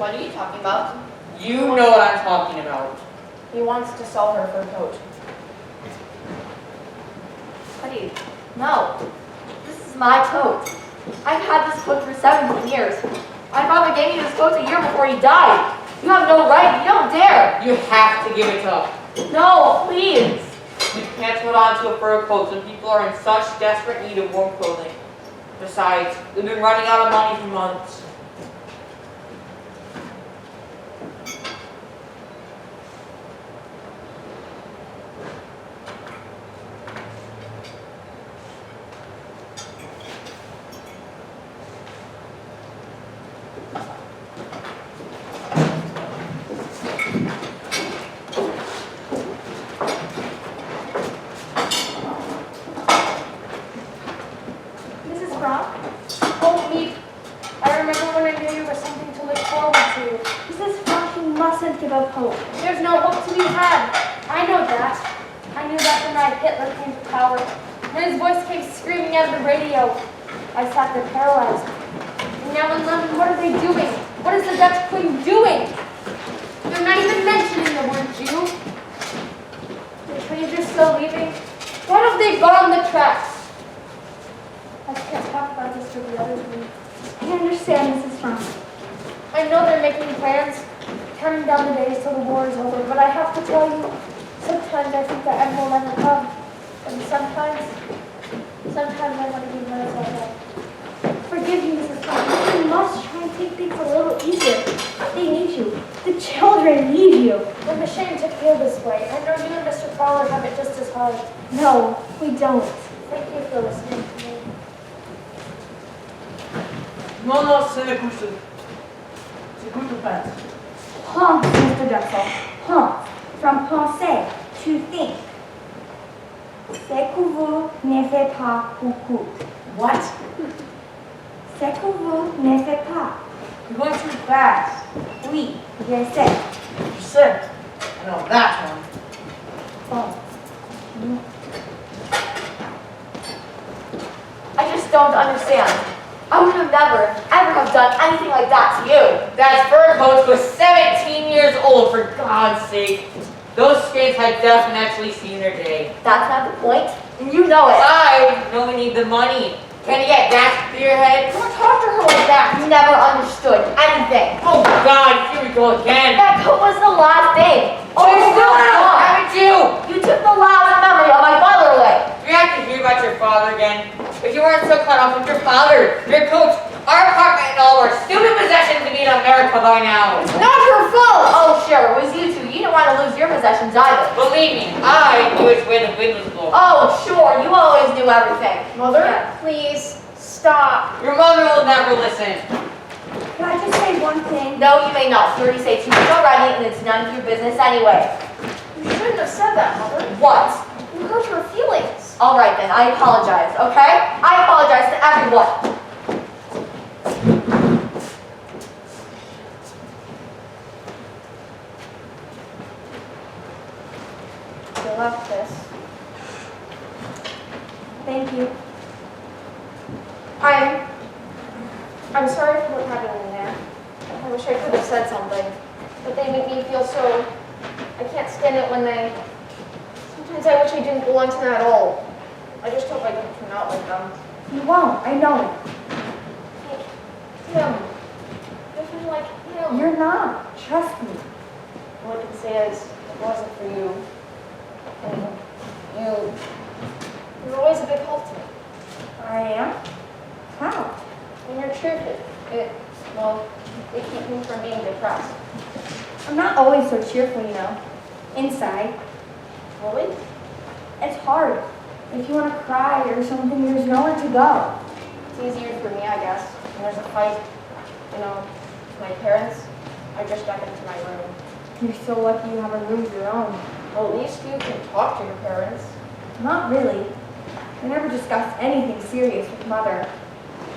What are you talking about? You know what I'm talking about. He wants to sell her for a coat. Buddy, no. This is my coat. I've had this coat for 17 years. My father gave me this coat a year before he died. You have no right. You don't dare. You have to give it up. No, please. You can't hold on to a fur coat when people are in such desperate need of warm clothing. Besides, we've been running out of money for months. Give up hope. There's no hope to be had. I know that. I knew that when Hitler came to power. When his voice came screaming out of the radio, I sat there paralyzed. And now in London, what are they doing? What is the Dutch Queen doing? They're not even mentioning the word Jew. The trains are still leaving. Why don't they bomb the tracks? I can't talk about this with the others. I understand, Mrs. Frank. I know they're making plans, counting down the days till the war is over, but I have to tell you, sometimes I think the end will never come. And sometimes I want to give myself up. Forgive me, Mrs. Frank. You must try and take things a little easier. They need you. The children need you. I'm ashamed to feel this way. I know you and Mr. Fowler have it just as hard. No, we don't. Thank you for listening to me. Non, c'est écoute. Écoute pas. Pense, Mr. Drexel. Pense. From penser, to think. C'est que vous ne faites pas beaucoup. What? C'est que vous ne faites pas. You're going too fast. Oui, je sais. You said. I know that one. Bon. I just don't understand. I would have never, ever have done anything like that to you. That fur coat was 17 years old, for God's sake. Those skates had definitely seen their day. That's not the point, and you know it. I know we need the money. Can you get that to your head? Don't talk to her like that. You never understood anything. Oh God, here we go again. That coat was the last thing. Oh, you still haven't you? You took the last memory of my father away. We have to hear about your father again. If you weren't so cut off with your father, your coat, our apartment and all our stupid possessions would be in America by now. Not your fault. Oh, sure, it was you two. You didn't want to lose your possessions either. Believe me, I knew which way the wind was blowing. Oh, sure, you always knew everything. Mother? Yeah, please, stop. Your mother will never listen. Can I just say one thing? No, you may not. You already say too much already, and it's none of your business anyway. You shouldn't have said that, Mother. What? You hurt her feelings. All right then, I apologize, okay? I apologize to everyone. You left this. Thank you. I'm sorry for what happened in there. I wish I could have said something. But they make me feel so... I can't stand it when they... Sometimes I wish I didn't belong to them at all. I just hope I don't turn out like them. You won't, I know. Like him. If I'm like him. You're not. Trust me. All I can say is, if it wasn't for you, and you're always a big help to me. I am? How? When you're truth, it keeps me from being depressed. I'm not always so cheerful, you know. Inside. Really? It's hard. If you want to cry or something, there's nowhere to go. It's easier for me, I guess. When there's a fight, with my parents, I just step into my room. You're so lucky you have a room of your own. Well, at least you can talk to your parents. Not really. I never discussed anything serious with Mother.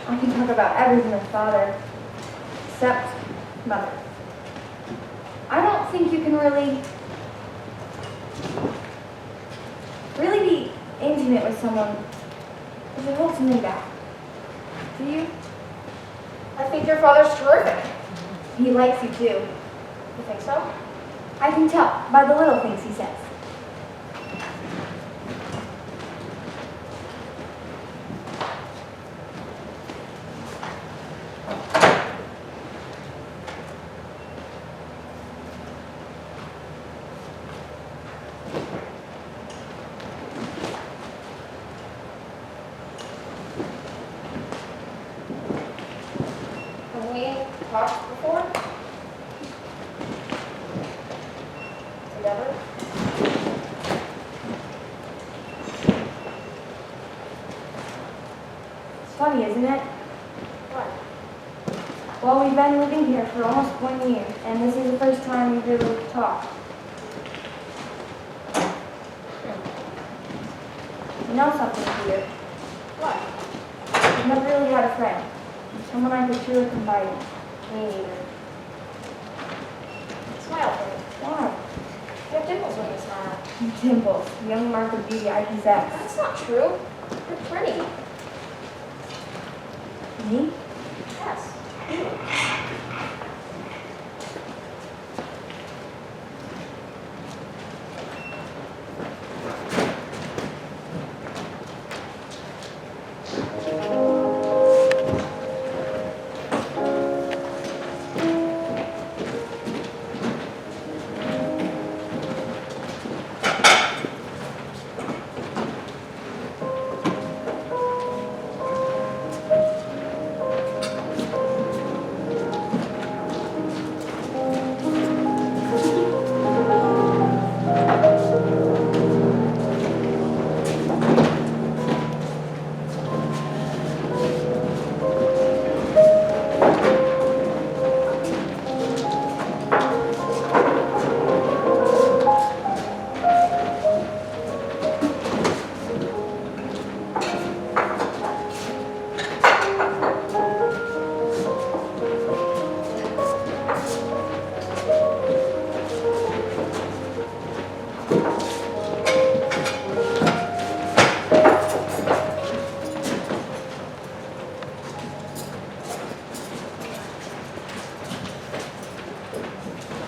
I can talk about everything with Father, except Mother. I don't think you can really be intimate with someone if it holds something back. Do you? I think your father's terrific. He likes you too. You think so? I can tell by the little things he says. Have we talked before? Together? It's funny, isn't it? What? Well, we've been living here for almost 1 year, and this is the first time we've really talked. You know something, Peter? What? I've never really had a friend. Someone I could truly confide in. Me neither. Smile for me. Why? You have dimples when you smile. Dimples, the only mark of beauty I possess. That's not true. You're pretty. Me? Yes.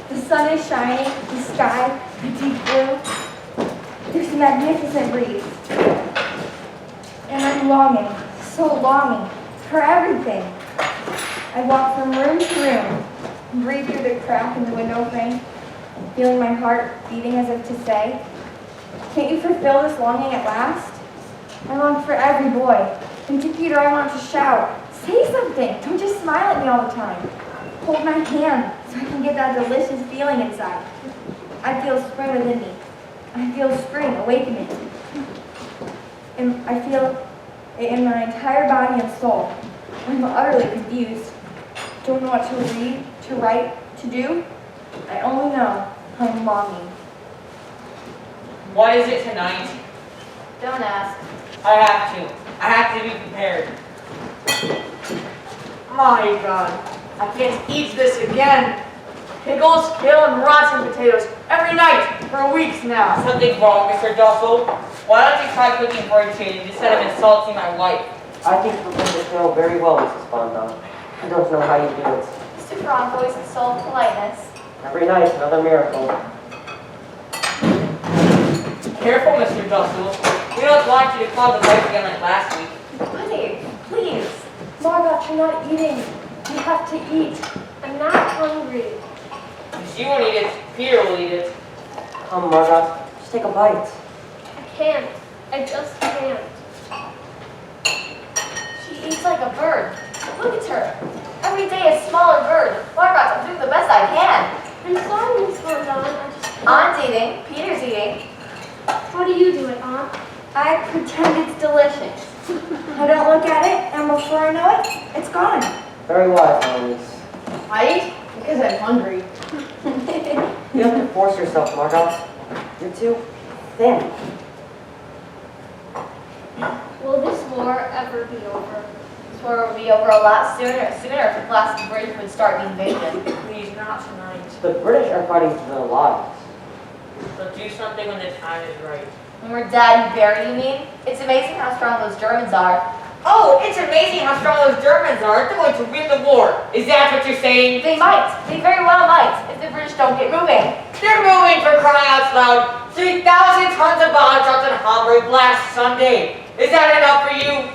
The sun is shining, the sky, the deep blue. There's a magnificent breeze. And I'm longing, so longing, for everything. I walk from room to room, breathe through the crack in the window frame, feeling my heart beating as if to say, can't you fulfill this longing at last? I long for every boy. And to Peter I want to shout, say something, don't just smile at me all the time. Hold my hand so I can get that delicious feeling inside. I feel spring within me. I feel spring awakening. And I feel it in my entire body and soul. I'm utterly confused. Don't know what to read, to write, to do. I only know I'm longing. What is it tonight? Don't ask. I have to. I have to be prepared. My God, I can't eat this again. Pickles, kale, and rotten potatoes every night for weeks now. Something wrong, Mr. Dussel? Why don't you try cooking for a change instead of insulting my wife? I can cook this meal very well, Mrs. Fondant. I don't know how you do it. Mr. Franco is the soul of politeness. Every night, another miracle. Careful, Mr. Dussel. We don't want you to call the wife again like last week. Honey, please. Margot, you're not eating. You have to eat. I'm not hungry. If you won't eat it, Peter will eat it. Come, Margot, just take a bite. I can't. I just can't. She eats like a bird. Look at her. Every day a smaller bird. Margaret, I'm doing the best I can. I'm sorry, Miss Fondant. I just Aunt's eating. Peter's eating. How do you do it, Aunt? I pretend it's delicious. I don't look at it, and before I know it, it's gone. Very wise, my niece. I eat because I'm hungry. You have to force yourself, Margot. You're too thin. Will this war ever be over? This war will be over a lot sooner if the last British would start the invasion. Please, not tonight. The British are fighting for their lives. But do something when the time is right. When we're dead and buried, you mean? It's amazing how strong those Germans are. Oh, it's amazing how strong those Germans are. They're going to win the war. Is that what you're saying? They might. They very well might, if the British don't get moving. They're moving, for crying out loud. 3,000 tons of bombs dropped in Hamburg last Sunday. Is that enough for you?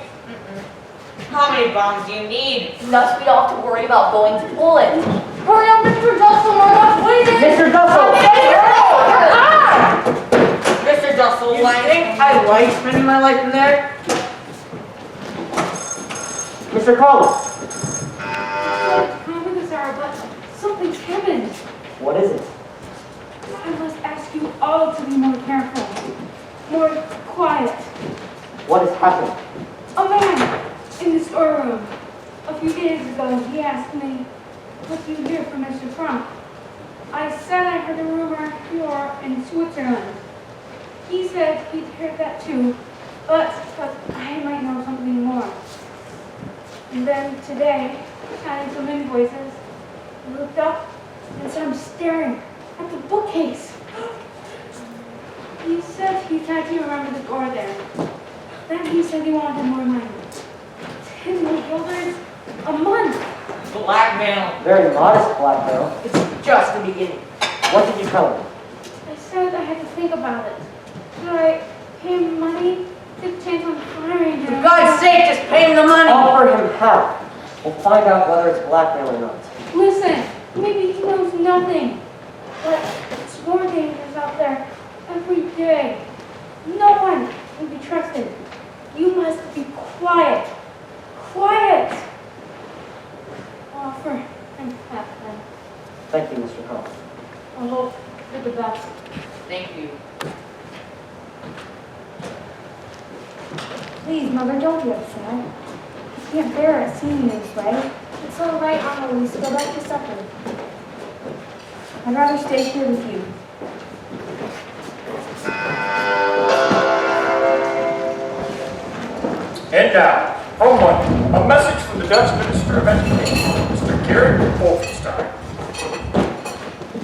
How many bombs do you need? Thus, we don't have to worry about going to Poland. Hurry up, Mr. Dussel, we're not waiting! Mr. Dussel! Mr. Dussel, You think I like spending my life in there? Mr. Collins, Calm with us, Sarah, but something's happened. what is it? I must ask you all to be more careful, more quiet. What has happened? A man in the storeroom. A few days ago, he asked me, "What do you hear from Mr. Frank?" I said I heard a rumor you're in Switzerland. He said he'd heard that too, but I might know something more. And then today, counting some invoices, I looked up and saw him staring at the bookcase. He said he tried to remember the door there. Then he said he wanted more money. 10 more guilders a month. blackmail. Very modest blackmail. It's just the beginning. What did you tell him? I said I had to think about it. Should I pay him money? Take a chance on firing For him? God's sake, just pay him the money. Offer him half. We'll find out whether it's blackmail or not. Listen, maybe he knows nothing. But it's more dangerous out there every day. No one can be trusted. You must be quiet. Quiet! I'll offer him half then. Thank you, Mr. Collins. I hope you're the best. Thank you. Please, Mother, don't be upset. I can't bear it seeing you this way. It's all right, Aunt Louise. Go back to supper. I'd rather stay here with you. And now, from London, a message from the Dutch Minister of Education, Mr. Gerrit Bolkestein.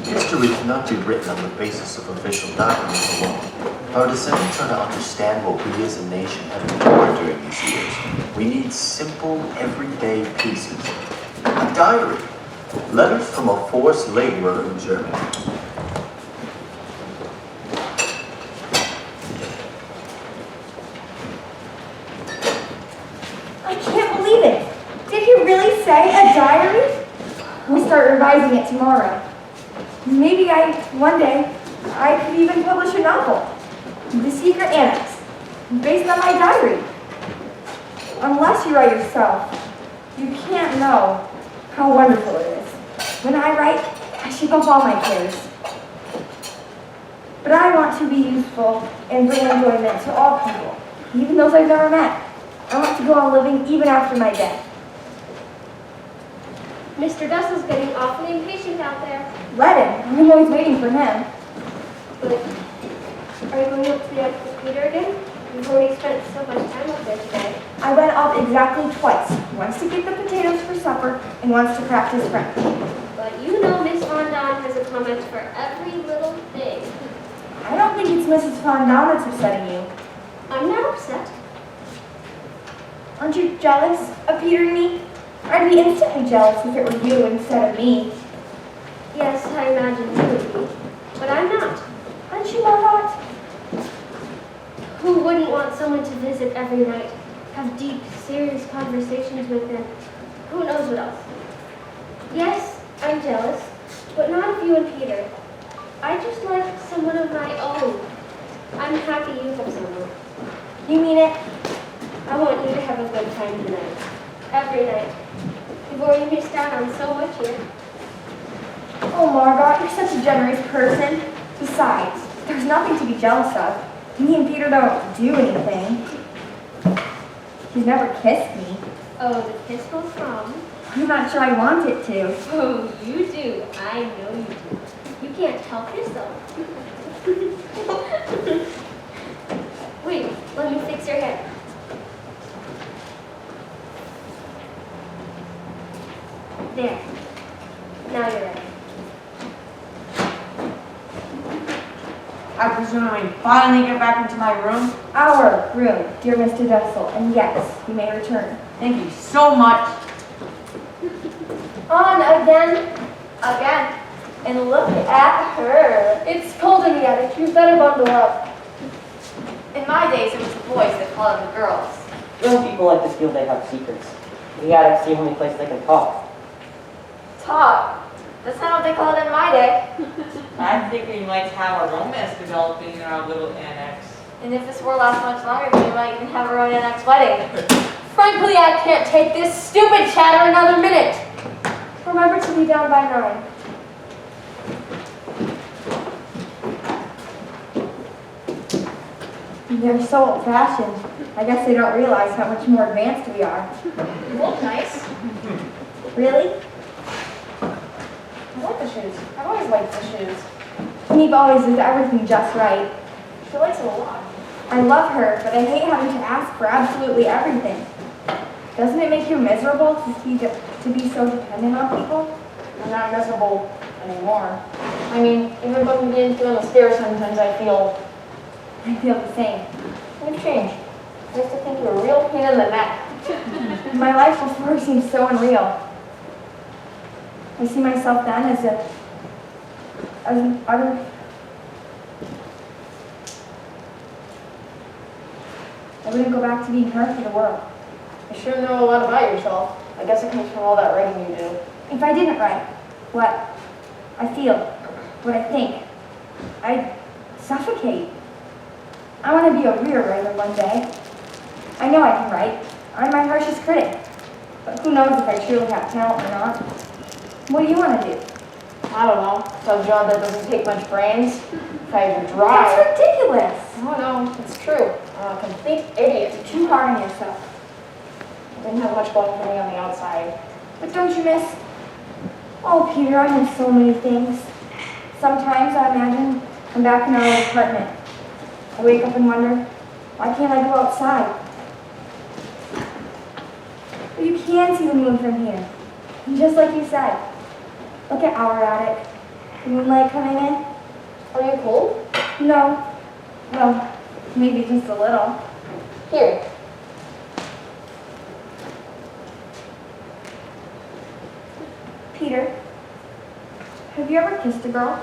History cannot be written on the basis of official documents alone. However, to simply try to understand what we as a nation have endured during these years, we need simple, everyday pieces. A diary. Letters from a forced laborer in Germany. I can't believe it. Did he really say a diary? We'll start revising it tomorrow. Maybe one day, I could even publish a novel. The Secret Annex, based on my diary. Unless you write yourself, you can't know how wonderful it is. When I write, I shake off all my cares. But I want to be useful and bring enjoyment to all people, even those I've never met. I want to go on living even after my death. Mr. Dussel's getting awfully impatient out there. Let him. I'm always waiting for him. But are you going up to the attic with Peter again? You've already spent so much time up there today. I went up exactly twice. Once to get the potatoes for supper, and once to practice French. But you know Miss Fondant has a comment for every little thing. I don't think it's Mrs. Fondant that's upsetting you. I'm not upset. Aren't you jealous of Peter and me? I'd be instantly jealous if it were you instead of me. Yes, I imagine you would be. But I'm not. Aren't you, Margot? Who wouldn't want someone to visit every night, have deep, serious conversations with them? Who knows what else? Yes, I'm jealous, but not of you and Peter. I just like someone of my own. I'm happy you have someone. You mean it? I want you to have a good time tonight. Every night. You've already missed out on so much here. Oh, Margot, you're such a generous person. Besides, there's nothing to be jealous of. Me and Peter don't do anything. He's never kissed me. Oh, the kiss will come. I'm not sure I want it to. Oh, you do. I know you do. You can't help yourself. Wait, let me fix your hair. There. Now you're ready. I presume we finally get back into my room? Our room, dear Mr. Dessel, and yes, you may return. Thank you so much. On again. Again. And look at her. It's cold in the attic. You better bundle up. In my days, it was the boys that called them the girls. Young people like to feel they have secrets. The attic's the only place they can talk. Talk. That's not what they called it in my day. I think we might have a romance developing in our little annex. And if this war lasts much longer, we might even have our own next wedding. Frankly, I can't take this stupid chatter another minute. Remember to be down by 9. They're so old-fashioned. I guess they don't realize how much more advanced we are. You look nice. Really? I like the shoes. I've always liked the shoes. Eve always does everything just right. She likes it a lot. I love her, but I hate having to ask for absolutely everything. Doesn't it make you miserable to be so dependent on people? I'm not miserable anymore. I mean, even bumping into on the stairs sometimes I feel the same. I've changed. I used to think you were a real pain in the neck. My life before seemed so unreal. I see myself then as an utter... I wouldn't go back to being her for the world. You sure know a lot about yourself. I guess it comes from all that writing you do. If I didn't write what I feel, what I think, I'd suffocate. I want to be a real writer one day. I know I can write. I'm my harshest critic. But who knows if I truly have talent or not. What do you want to do? I don't know. Some job that doesn't take much brains. If I were dry. That's ridiculous. Oh no, it's true. I'm a complete idiot. You're too hard on yourself. I didn't have much going for me on the outside. But don't you miss? Oh, Peter, I miss so many things. Sometimes I imagine I'm back in our old apartment. I wake up and wonder, why can't I go outside? But you can see the moon from here. And just like you said, look at our attic. The moonlight coming in. Are you cold? No. Well, maybe just a little. Here. Peter, have you ever kissed a girl?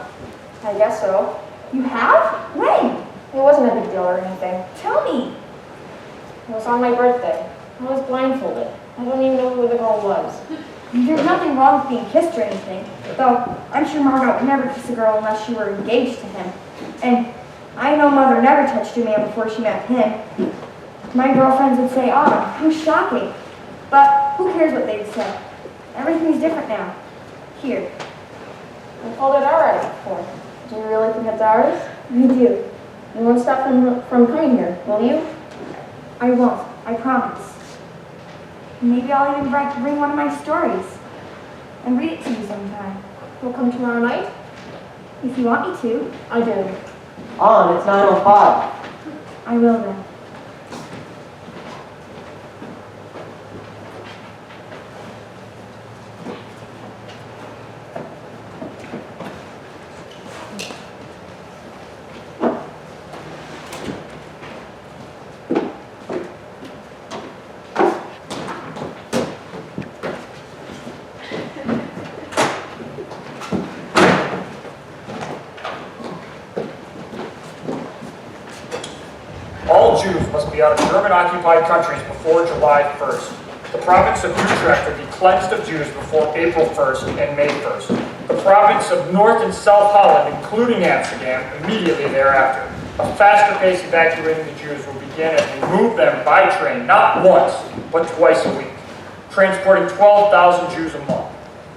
I guess so. You have? When? It wasn't a big deal or anything. Tell me. It was on my birthday. I was blindfolded. I don't even know who the girl was. There's nothing wrong with being kissed or anything, though I'm sure Margot would never kiss a girl unless she were engaged to him. And I know Mother never touched a man before she met him. My girlfriends would say, "Oh, how shocking." But who cares what they'd say? Everything's different now. Here. I called it our attic before. Do you really think it's ours? You do. You won't stop them from coming here, will you? I won't. I promise. Maybe I'll even bring one of my stories and read it to you sometime. You'll come tomorrow night? If you want me to. I do. On, it's 9:05. I will then. All Jews must be out of German-occupied countries before July 1st. The province of Utrecht would be cleansed of Jews before April 1st and May 1st. The province of North and South Holland, including Amsterdam, immediately thereafter. A faster pace evacuating the Jews will begin as we move them by train, not once, but twice a week, transporting 12,000 Jews a month.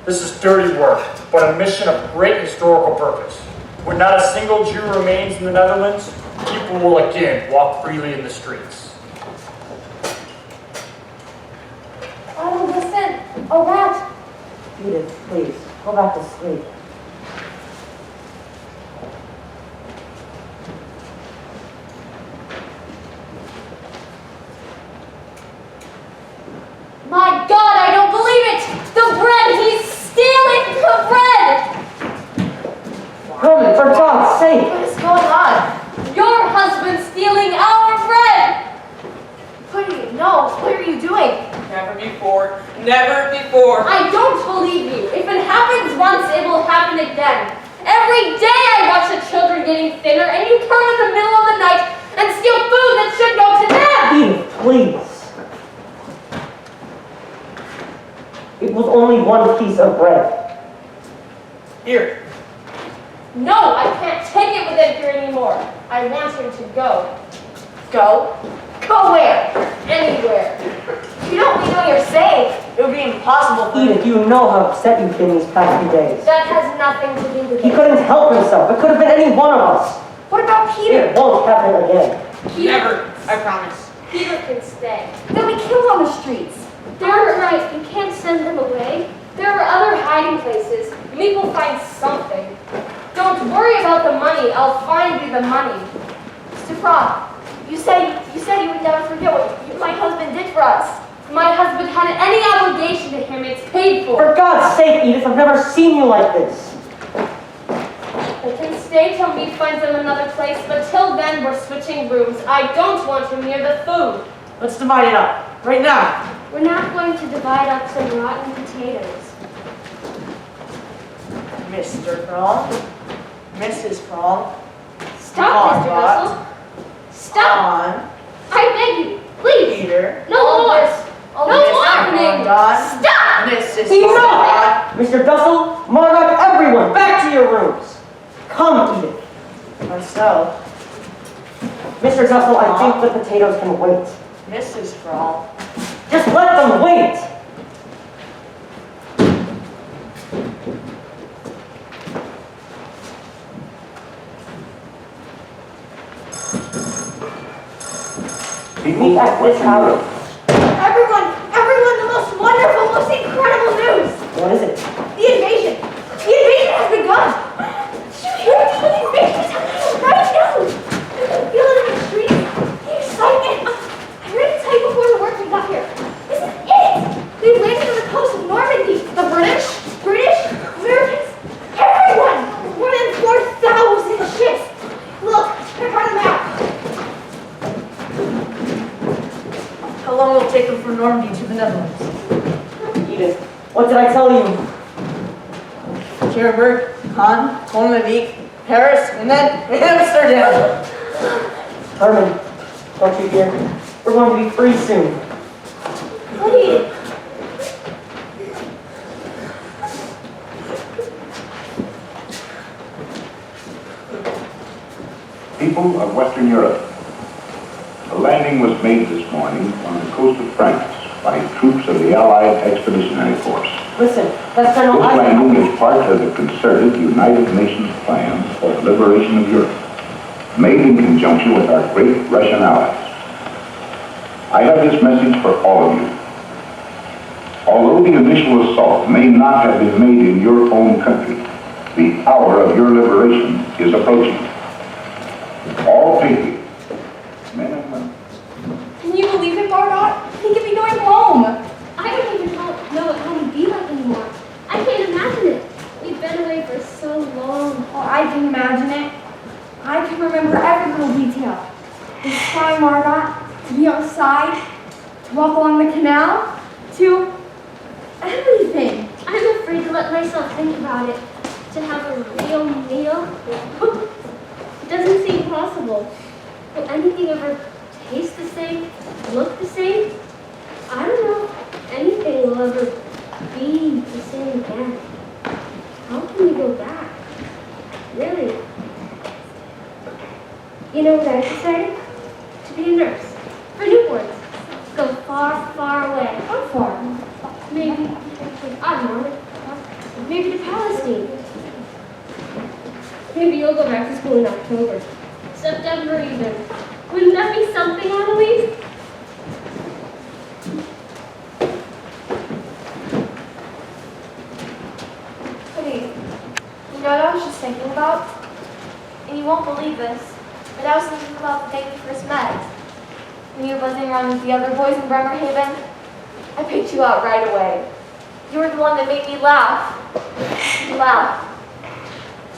This is dirty work, but a mission of great historical purpose. When not a single Jew remains in the Netherlands, people will again walk freely in the streets. Oh, listen. A rat. Edith, please, go back to sleep. My God, I don't believe it! The bread! He's stealing the bread! Herman, for God's sake! What is going on? before. I don't believe you. If it happens once, it will happen again. Every day I watch the children getting thinner, and you come in the middle of the night and steal food that should go to them. Edith, please. It was only one piece of bread. Here. No, I can't take it with Edgar anymore. I want him to go. Go? Go where? Anywhere. You don't even know what you're saying. It would be impossible for Edith, you know how upset you've been these past few days. That has nothing to do with He it. couldn't help himself. It could have been any one of us. What about Peter? It won't happen again. Never, I promise. Peter can stay. They'll be killed on the streets. They're right. You can't send them away. There are other hiding places. We will find something. Don't worry about the money. I'll find you the money. Mr. Frank, you said you would never forget what my husband did for us. If my husband had any obligation to him, it's paid for. For God's sake, Edith, I've never seen you like this. I can stay till me finds him another place, but till then we're switching rooms. I don't want him near the food. Let's divide it up. Right now. We're not going to divide up some rotten potatoes. Mr. Prong. Mrs. Prong. Stop, Mr. Margot. Russell. Stop! On. I beg you, please. Peter. No more. all No this warning. Margot. Stop! Mrs. Enough! Mr. Dussel, Margot, everyone, back to your rooms. Come, Edith. Myself. Mr. Dussel, I think the potatoes can wait. Mrs. Prong. Just let them wait. Meet at this hour. Everyone, the most wonderful, most incredible news! What is it? The invasion! The invasion has begun! Did you hear it? The invasion is happening right now! I can feel it in the streets. The excitement! I read to tell you before the work we got here. This is it! We landed on the coast of Normandy. The British, Americans, everyone! More than 4,000 ships! Look, I got a map. How long will it take them from Normandy to the Netherlands? Edith, what did I tell you? Cherbourg, Cannes, Copenhagen, Paris, and then Amsterdam. Herman, don't you hear? We're going to be free soon. Please. People of Western Europe, a landing was made this morning on the coast of France by troops of the Allied Expeditionary Force. Listen, that's General This Eisenhower. landing is part of the concerted United Nations plan for the liberation of Europe, made in conjunction with our great Russian allies. I have this message for all of you. Although the initial assault may not have been made in your own country, the hour of your liberation is approaching. All patriots, men and women, Can you believe it, Margot? He could be going home. I don't even know what home would be like anymore. I can't imagine it. We've been away for so long. Oh, I can imagine it. I can remember every little detail. The sky, Margot, to be outside, to walk along the canal, to everything. I'm afraid to let myself think about it. To have a real meal? It doesn't seem possible. Will anything ever taste the same? Look the same? I don't know if anything will ever be the same again. How can we go back? Really? You know what I decided? To be a nurse. For newborns. Go far, far away. How far? Maybe, I don't know. Maybe to Palestine. Maybe you'll go back to school in October. September even. Wouldn't that be something, Annalise? Hey, you know what I was just thinking about? And you won't believe this, but I was thinking about the day we first met. When you were buzzing around with the other boys in Bremerhaven, I picked you out right away. You were the one that made me laugh. You laughed.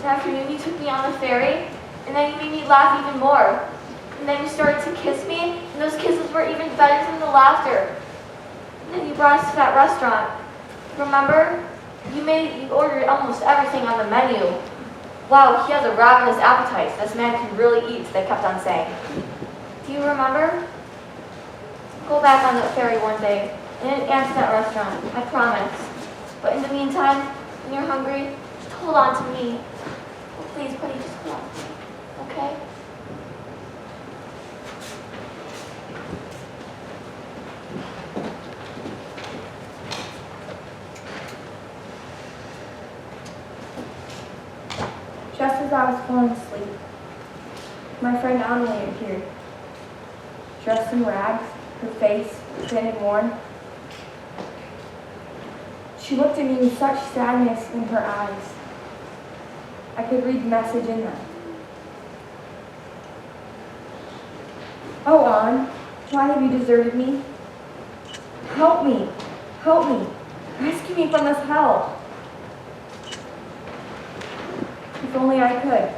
That afternoon you took me on the ferry, and then you made me laugh even more. And then you started to kiss me, and those kisses were even better than the laughter. And then you brought us to that restaurant. Remember? You ordered almost everything on the menu. Wow, he has a ravenous appetite. This man can really eat, they kept on saying. Do you remember? Go back on that ferry one day and answer that restaurant, I promise. But in the meantime, when you're hungry, just hold on to me. Oh, please, buddy, just hold on to me, okay? Just as I was falling asleep, my friend Amelie appeared, dressed in rags, her face thin and worn. She looked at me with such sadness in her eyes. I could read the message in them. Oh, Anne, why have you deserted me? Help me, rescue me from this hell. If only I could.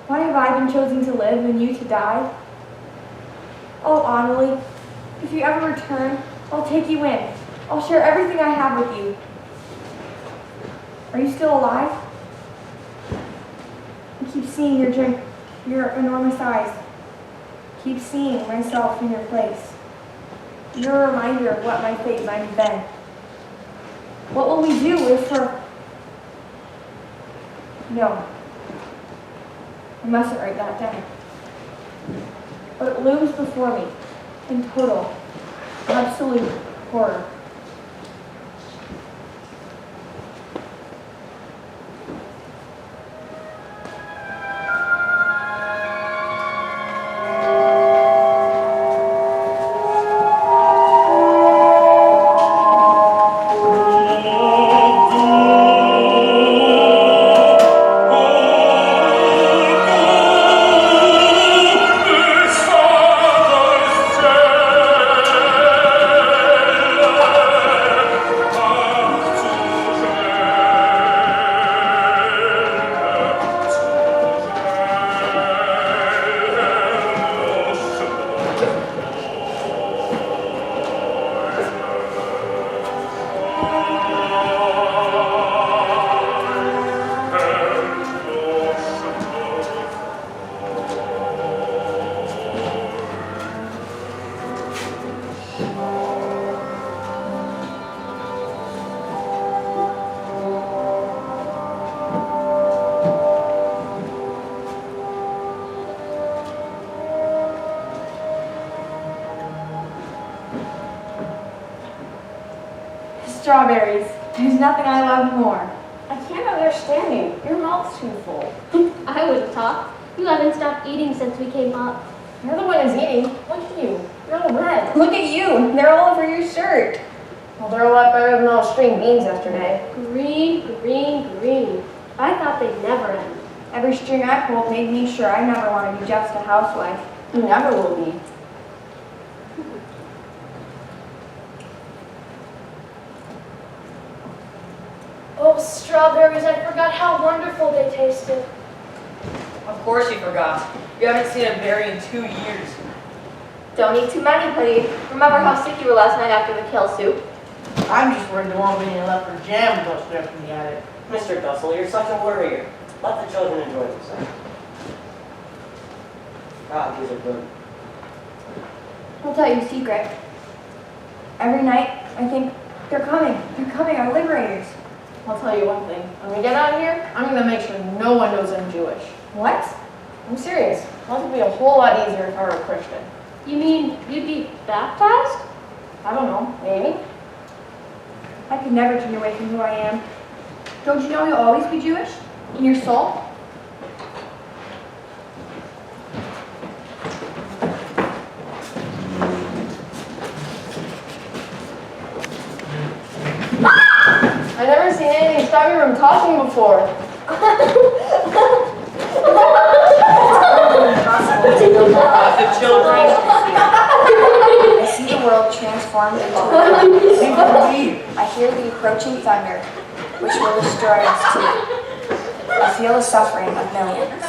Why have I been chosen to live and you to die? Oh, Annalie, if you ever return, I'll take you in. I'll share everything I have with you. Are you still alive? I keep seeing your enormous eyes. Keep seeing myself in your place. You're a reminder of what my fate might have been. What will we do if her... No. I mustn't write that down. But it looms before me in total, absolute horror. Strawberries. There's nothing I love more. I can't understand you. Your mouth's too full. I wouldn't talk. You haven't stopped eating since we came up. You're the one who's eating. Look at you. You're all red. Look at you. They're all over your shirt. Well, they're a lot better than those string beans yesterday. Green, green, green. I thought they'd never end. Every string I pulled made me sure I never want to be just a housewife. You never will be. Oh, strawberries, I forgot how wonderful they tasted. Of course you forgot. You haven't seen a berry in 2 years. Don't eat too many, Putty. Remember how sick you were last night after the kale soup? I'm just worried there won't be any left for jam to go straight from the attic. Mr. Dussel, you're such a worrier. Let the children enjoy themselves. Ah, these are good. I'll tell you a secret. Every night, I think, they're coming, our liberators. I'll tell you one thing. When we get out of here, I'm going to make sure no one knows I'm Jewish. What? I'm serious. Life would be a whole lot easier if I were a Christian. You mean you'd be baptized? I don't know. Maybe. I could never turn away from who I am. Don't you know you'll always be Jewish? In your soul? I've never seen anything stop you from talking before. The children. I see the world transformed into a I hear the approaching thunder, which will destroy us too. I feel the suffering of millions.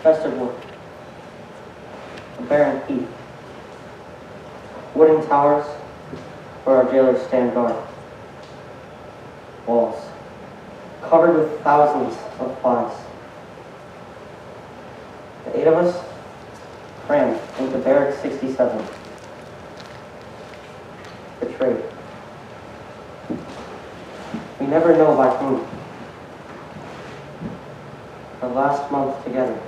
Westerwood, a barren heath, wooden towers where our jailers stand guard, walls covered with thousands of flies. The 8 of us crammed into Barracks 67, betrayed. We never know by whom. Our last month together.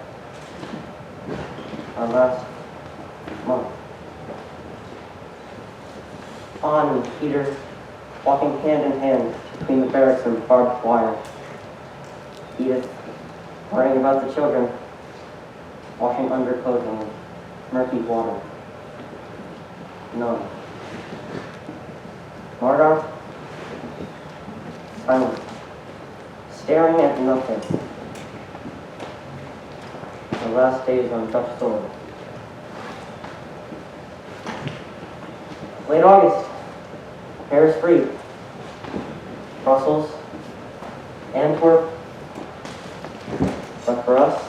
Our last month. Ann and Peter walking hand in hand between the barracks and barbed wire. Edith worrying about the children, washing underclothing in murky water. None. Margot, silent, staring at nothing. The last days on Dutch soil. Late August, Paris free. Brussels, Antwerp. But for us,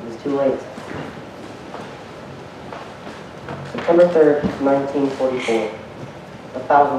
it was too late. September 3rd, 1944. 1,000